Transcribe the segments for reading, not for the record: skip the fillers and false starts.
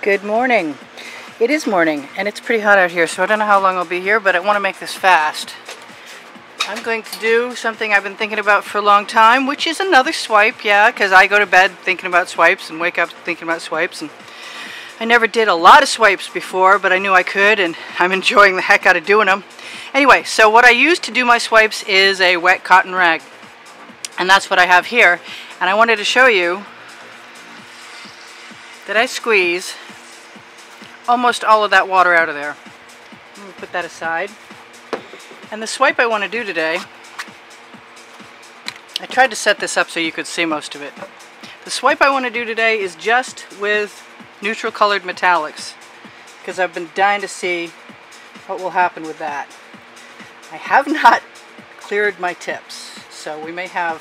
Good morning. It is morning and it's pretty hot out here, so I don't know how long I'll be here, but I want to make this fast. I'm going to do something I've been thinking about for a long time, which is another swipe, yeah, because I go to bed thinking about swipes and wake up thinking about swipes, and I never did a lot of swipes before, but I knew I could, and I'm enjoying the heck out of doing them. Anyway, so what I use to do my swipes is a wet cotton rag, and that's what I have here. And I wanted to show you that I squeeze almost all of that water out of there. Let me put that aside. And the swipe I want to do today, I tried to set this up so you could see most of it. The swipe I want to do today is just with neutral colored metallics, because I've been dying to see what will happen with that. I have not cleared my tips, so we may get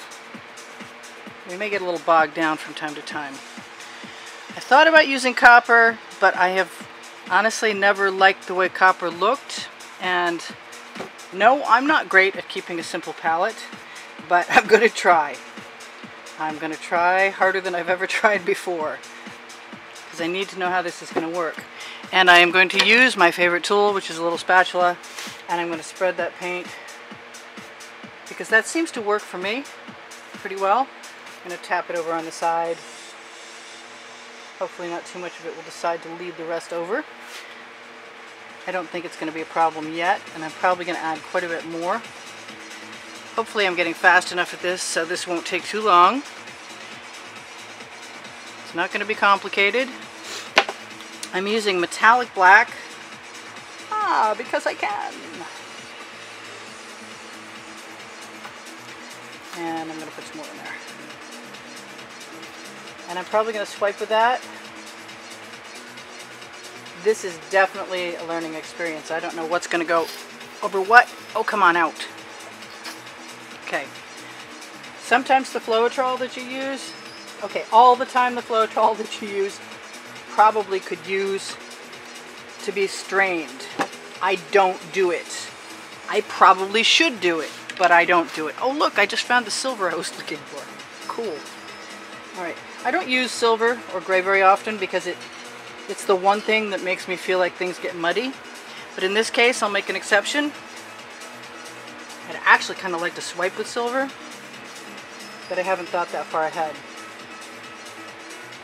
a little bogged down from time to time. I thought about using copper, but I have honestly never liked the way copper looked, and no, I'm not great at keeping a simple palette, but I'm going to try. I'm going to try harder than I've ever tried before, because I need to know how this is going to work. And I am going to use my favorite tool, which is a little spatula, and I'm going to spread that paint, because that seems to work for me pretty well. I'm going to tap it over on the side. Hopefully not too much of it will decide to lead the rest over. I don't think it's going to be a problem yet, and I'm probably going to add quite a bit more. Hopefully I'm getting fast enough at this so this won't take too long. It's not going to be complicated. I'm using metallic black, because I can. And I'm going to put some more in there. And I'm probably going to swipe with that. This is definitely a learning experience. I don't know what's going to go over what. Oh, come on out. Okay. Sometimes the Floetrol that you use, okay, all the time the Floetrol that you use probably could use to be strained. I don't do it. I probably should do it, but I don't do it. Oh, look, I just found the silver I was looking for. Cool. All right. I don't use silver or gray very often because it's the one thing that makes me feel like things get muddy. But in this case, I'll make an exception. I'd actually kind of like to swipe with silver, but I haven't thought that far ahead.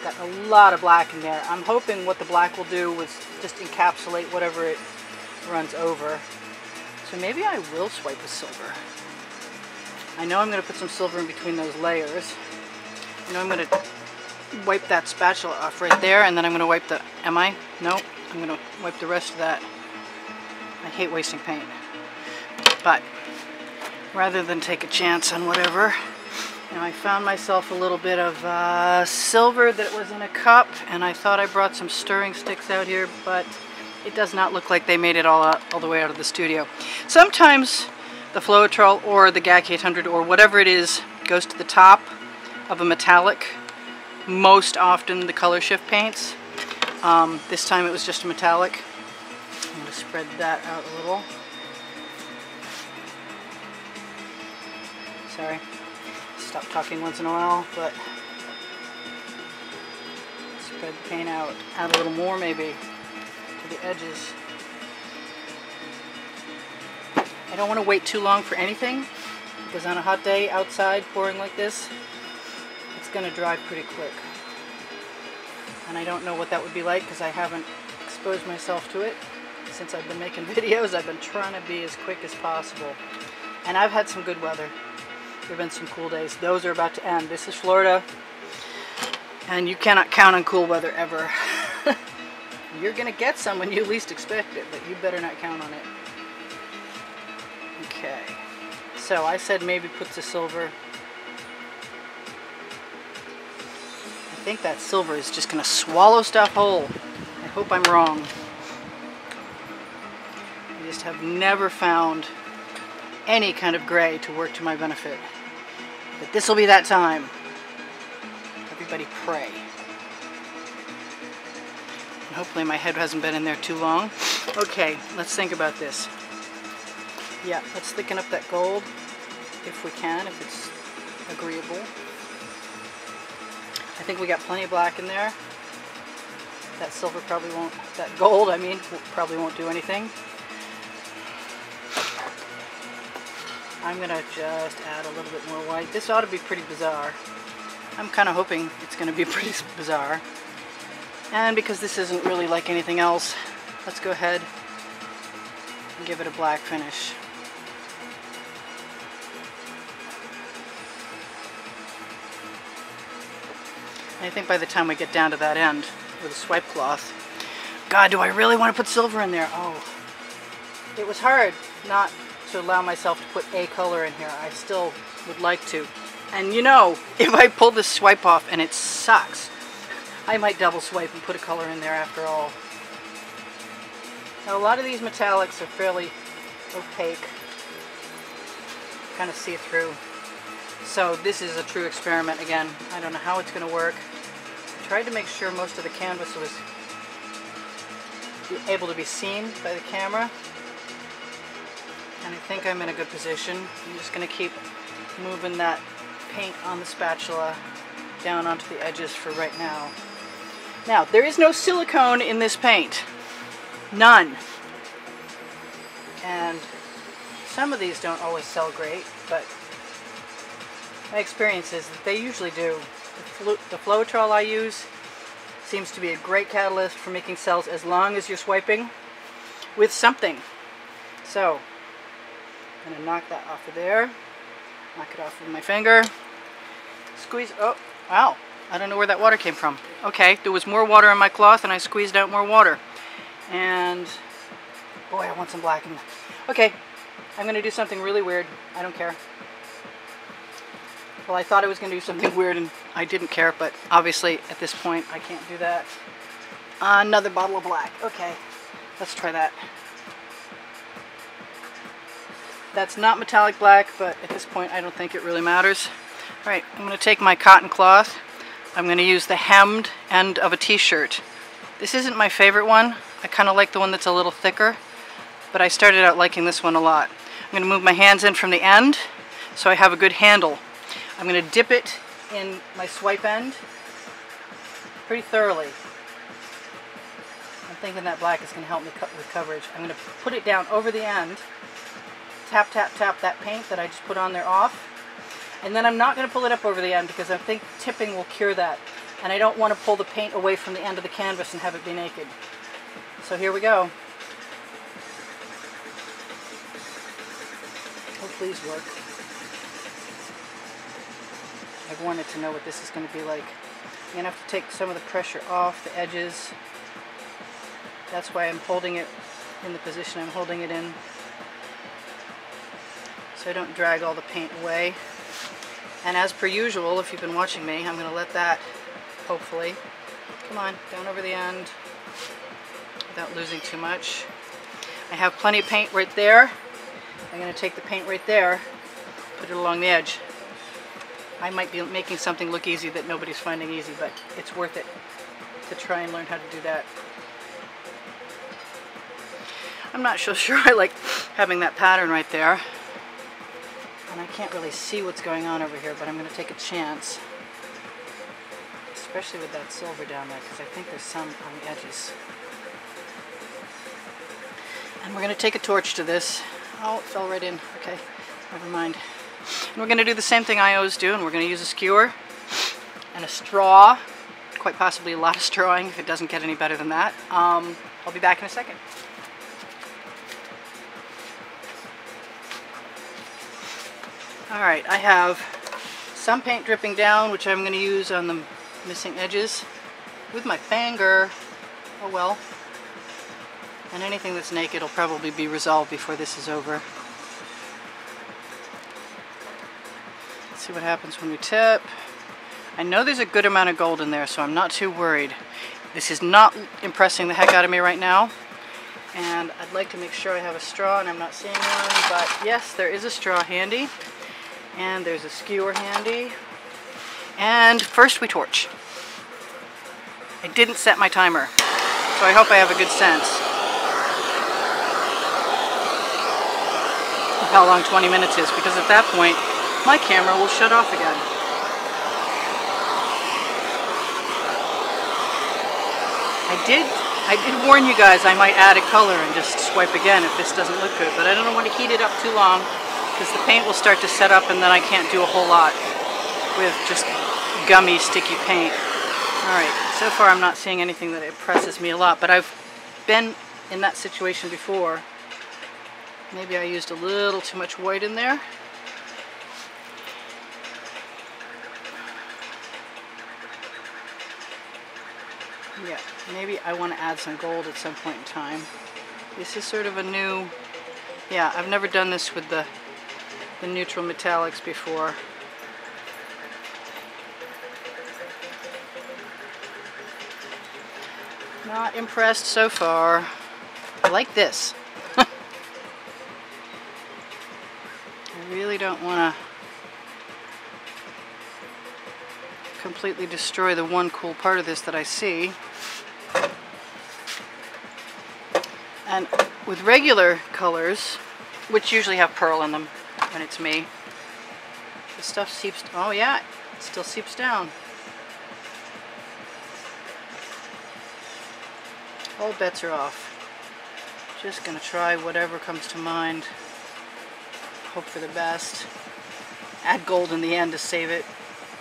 Got a lot of black in there. I'm hoping what the black will do is just encapsulate whatever it runs over. So maybe I will swipe with silver. I know I'm going to put some silver in between those layers. I know I'm going to wipe that spatula off right there, and then I'm going to wipe the, No, I'm going to wipe the rest of that. I hate wasting paint. But rather than take a chance on whatever, now I found myself a little bit of silver that was in a cup, and I thought I brought some stirring sticks out here, but it does not look like they made it all the way out of the studio. Sometimes the Floetrol or the GAC 800 or whatever it is goes to the top of a metallic. Most often the color shift paints. This time it was just a metallic. I'm going to spread that out a little. Sorry, stop talking once in a while, but spread the paint out. Add a little more maybe to the edges. I don't want to wait too long for anything, because on a hot day outside pouring like this, it's going to dry pretty quick. And I don't know what that would be like because I haven't exposed myself to it since I've been making videos. I've been trying to be as quick as possible. And I've had some good weather. There have been some cool days. Those are about to end. This is Florida, and you cannot count on cool weather ever. You're going to get some when you least expect it, but you better not count on it. Okay. So I said maybe put the silver. I think that silver is just going to swallow stuff whole. I hope I'm wrong. I just have never found any kind of gray to work to my benefit. But this will be that time. Everybody pray. And hopefully my head hasn't been in there too long. Okay, let's think about this. Yeah, let's thicken up that gold if we can, if it's agreeable. I think we got plenty of black in there. That silver probably won't, that gold, I mean, probably won't do anything. I'm gonna just add a little bit more white. This ought to be pretty bizarre. I'm kind of hoping it's gonna be pretty bizarre. And because this isn't really like anything else, let's go ahead and give it a black finish. And I think by the time we get down to that end with a swipe cloth, God, do I really want to put silver in there? Oh, it was hard not to allow myself to put a color in here. I still would like to. And you know, if I pull this swipe off and it sucks, I might double swipe and put a color in there after all. Now a lot of these metallics are fairly opaque, kind of see-through. So this is a true experiment again. I don't know how it's going to work. I tried to make sure most of the canvas was able to be seen by the camera. And I think I'm in a good position. I'm just going to keep moving that paint on the spatula down onto the edges for right now. Now, there is no silicone in this paint. None. And some of these don't always sell great, but my experience is that they usually do. The Floetrol I use seems to be a great catalyst for making cells as long as you're swiping with something. So, I'm going to knock that off of there. Knock it off with my finger. Squeeze. Oh, wow. I don't know where that water came from. Okay, there was more water in my cloth and I squeezed out more water. And, boy, I want some black in there. Okay, I'm going to do something really weird. I don't care. Well, I thought I was going to do something weird and I didn't care, but obviously at this point I can't do that. Another bottle of black. Okay, let's try that. That's not metallic black, but at this point I don't think it really matters. Alright, I'm going to take my cotton cloth. I'm going to use the hemmed end of a t-shirt. This isn't my favorite one. I kind of like the one that's a little thicker, but I started out liking this one a lot. I'm going to move my hands in from the end so I have a good handle. I'm going to dip it in my swipe end pretty thoroughly. I'm thinking that black is going to help me with coverage. I'm going to put it down over the end, tap, tap, tap that paint that I just put on there off, and then I'm not going to pull it up over the end because I think tipping will cure that, and I don't want to pull the paint away from the end of the canvas and have it be naked. So here we go. Oh, please work. I've wanted to know what this is going to be like. I'm going to have to take some of the pressure off the edges. That's why I'm holding it in the position I'm holding it in, so I don't drag all the paint away. And as per usual, if you've been watching me, I'm going to let that, hopefully, come on, down over the end without losing too much. I have plenty of paint right there. I'm going to take the paint right there, put it along the edge. I might be making something look easy that nobody's finding easy, but it's worth it to try and learn how to do that. I'm not so sure I like having that pattern right there. And I can't really see what's going on over here, but I'm going to take a chance. Especially with that silver down there, because I think there's some on the edges. And we're going to take a torch to this. Oh, it fell right in. Okay, never mind. And we're going to do the same thing I always do, and we're going to use a skewer and a straw. Quite possibly a lot of strawing if it doesn't get any better than that. I'll be back in a second. Alright, I have some paint dripping down, which I'm going to use on the missing edges with my finger. Oh well. And anything that's naked will probably be resolved before this is over. Let's see what happens when we tip. I know there's a good amount of gold in there, so I'm not too worried. This is not impressing the heck out of me right now. And I'd like to make sure I have a straw, and I'm not seeing one, but yes, there is a straw handy. And there's a skewer handy. And first we torch. I didn't set my timer, so I hope I have a good sense of how long 20 minutes is, because at that point, my camera will shut off again. I did warn you guys I might add a color and just swipe again if this doesn't look good, but I don't want to heat it up too long because the paint will start to set up and then I can't do a whole lot with just gummy, sticky paint. Alright, so far I'm not seeing anything that impresses me a lot, but I've been in that situation before. Maybe I used a little too much white in there. Yeah, maybe I want to add some gold at some point in time. This is sort of a new... Yeah, I've never done this with the neutral metallics before. Not impressed so far. I like this. I really don't want to completely destroy the one cool part of this that I see. And with regular colors, which usually have pearl in them when it's me, the stuff seeps... Oh yeah, it still seeps down. All bets are off. Just gonna try whatever comes to mind. Hope for the best. Add gold in the end to save it,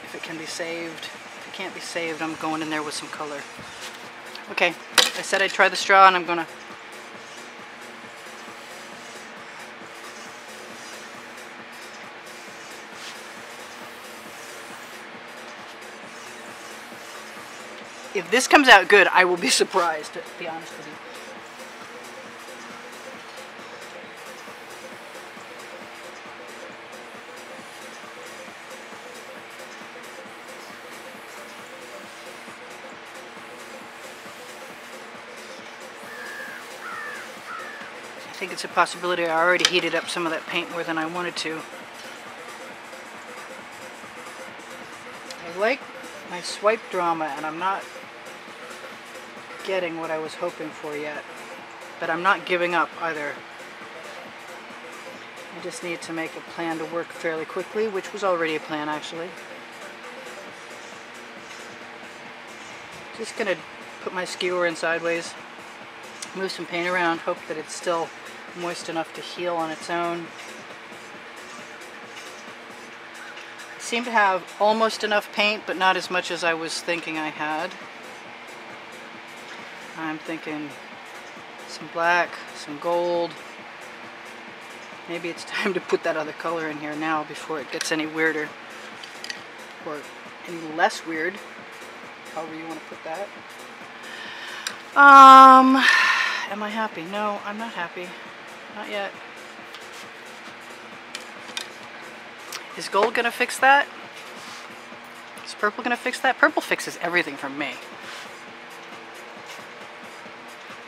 if it can be saved. If it can't be saved, I'm going in there with some color. Okay, I said I'd try the straw, and I'm gonna... If this comes out good, I will be surprised, to be honest with you. I think it's a possibility I already heated up some of that paint more than I wanted to. I like my swipe drama, and I'm not getting what I was hoping for yet, but I'm not giving up either. I just need to make a plan to work fairly quickly, which was already a plan actually. Just gonna put my skewer in sideways, move some paint around, hope that it's still moist enough to heal on its own. I seem to have almost enough paint, but not as much as I was thinking I had. I'm thinking some black, some gold. Maybe it's time to put that other color in here now before it gets any weirder. Or any less weird, however you want to put that. Am I happy? No, I'm not happy. Not yet. Is gold gonna fix that? Is purple gonna fix that? Purple fixes everything for me.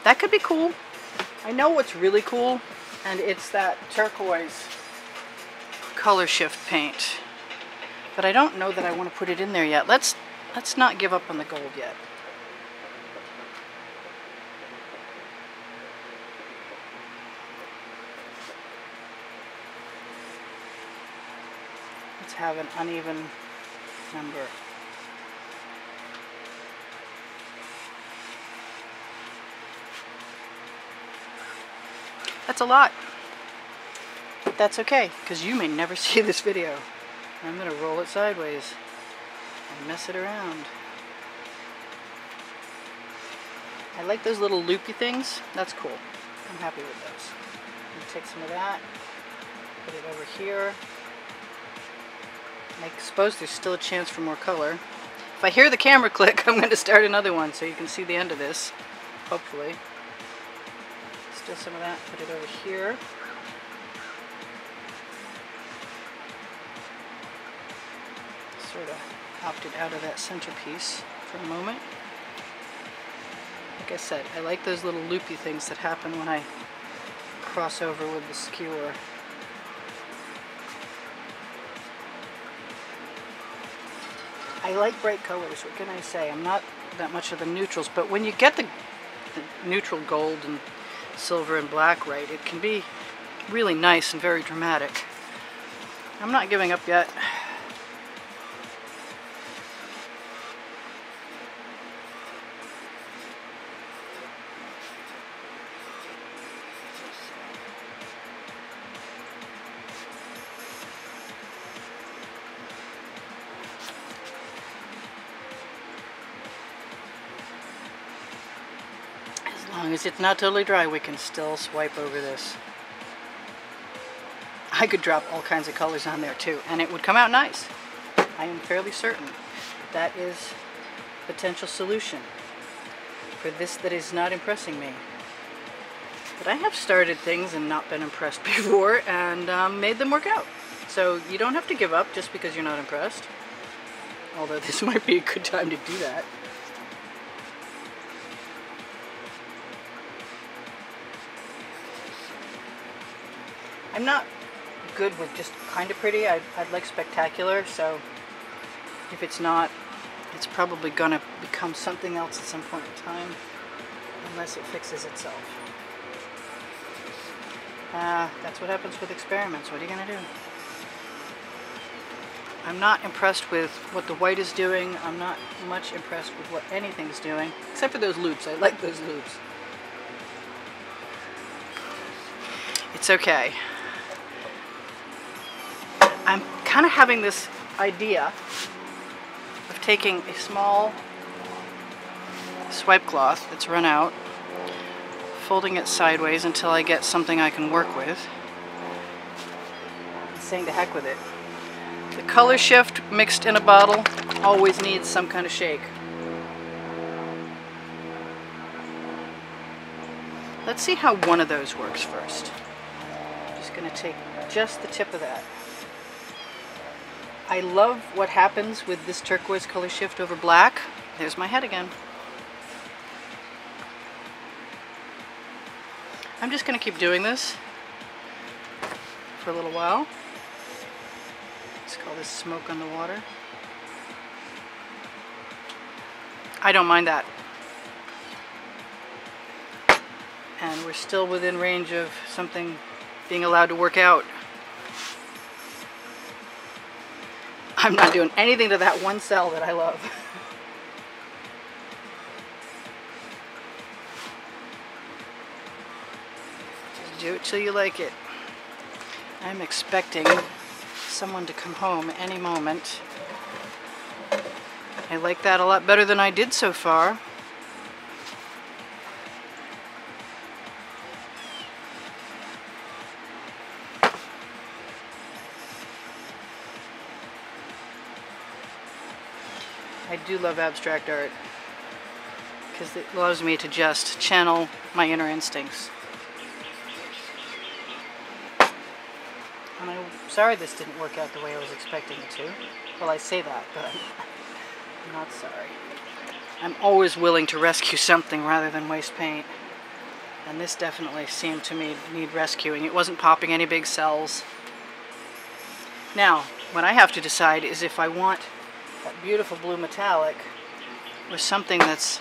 That could be cool. I know what's really cool, and it's that turquoise color shift paint. But I don't know that I want to put it in there yet. Let's not give up on the gold yet. Let's have an uneven number. That's a lot, but that's okay, because you may never see this video. I'm going to roll it sideways and mess it around. I like those little loopy things. That's cool. I'm happy with those. I'm going to take some of that, put it over here. I suppose there's still a chance for more color. If I hear the camera click, I'm going to start another one so you can see the end of this, hopefully. Still some of that, put it over here. Sort of opted out of that centerpiece for a moment. Like I said, I like those little loopy things that happen when I cross over with the skewer. I like bright colors, what can I say? I'm not that much of the neutrals, but when you get the neutral gold and silver and black right, it can be really nice and very dramatic. I'm not giving up yet. long as it's not totally dry, we can still swipe over this. I could drop all kinds of colors on there too, and it would come out nice. I am fairly certain that is a potential solution for this that is not impressing me. But I have started things and not been impressed before, and made them work out. So you don't have to give up just because you're not impressed. Although this might be a good time to do that. I'm not good with just kind of pretty. I'd like spectacular, so if it's not, it's probably gonna become something else at some point in time, unless it fixes itself. That's what happens with experiments. What are you gonna do? I'm not impressed with what the white is doing. I'm not much impressed with what anything's doing, except for those loops. I like those loops. It's okay. I'm kind of having this idea of taking a small swipe cloth that's run out, folding it sideways until I get something I can work with, and saying to heck with it. The color shift mixed in a bottle always needs some kind of shake. Let's see how one of those works first. I'm just going to take just the tip of that. I love what happens with this turquoise color shift over black. There's my head again. I'm just going to keep doing this for a little while. Let's call this smoke on the water. I don't mind that. And we're still within range of something being allowed to work out. I'm not doing anything to that one cell that I love. Just do it till you like it. I'm expecting someone to come home any moment. I like that a lot better than I did so far. I do love abstract art because it allows me to just channel my inner instincts. And I'm sorry this didn't work out the way I was expecting it to. Well, I say that, but I'm not sorry. I'm always willing to rescue something rather than waste paint. And this definitely seemed to me need rescuing. It wasn't popping any big cells. Now, what I have to decide is if I want that beautiful blue metallic or something that's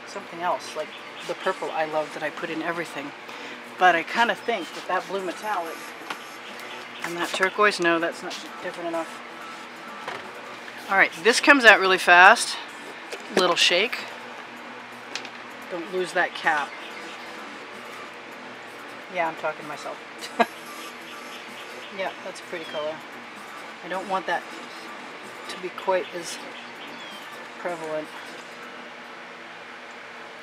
something else, like the purple I love that I put in everything. But I kind of think that that blue metallic and that turquoise, no, that's not different enough. Alright, this comes out really fast. Little shake. Don't lose that cap. Yeah, I'm talking to myself. Yeah, that's a pretty color. I don't want that to be quite as prevalent.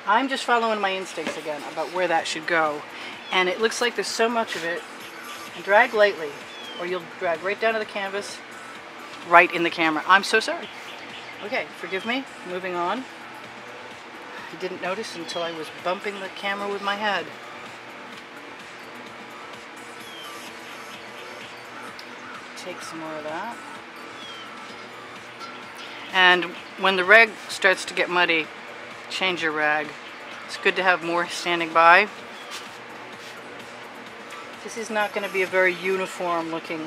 I'm just following my instincts again about where that should go. And it looks like there's so much of it. Drag lightly, or you'll drag right down to the canvas, right in the camera. I'm so sorry. Okay, forgive me. Moving on. I didn't notice until I was bumping the camera with my head. Take some more of that. And when the rag starts to get muddy, change your rag. It's good to have more standing by. This is not going to be a very uniform looking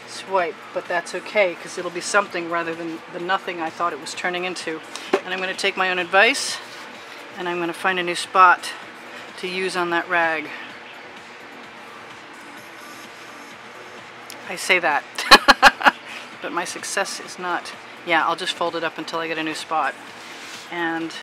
swipe, but that's okay because it'll be something rather than the nothing I thought it was turning into. And I'm going to take my own advice and I'm going to find a new spot to use on that rag. I say that, but my success is not. Yeah, I'll just fold it up until I get a new spot. And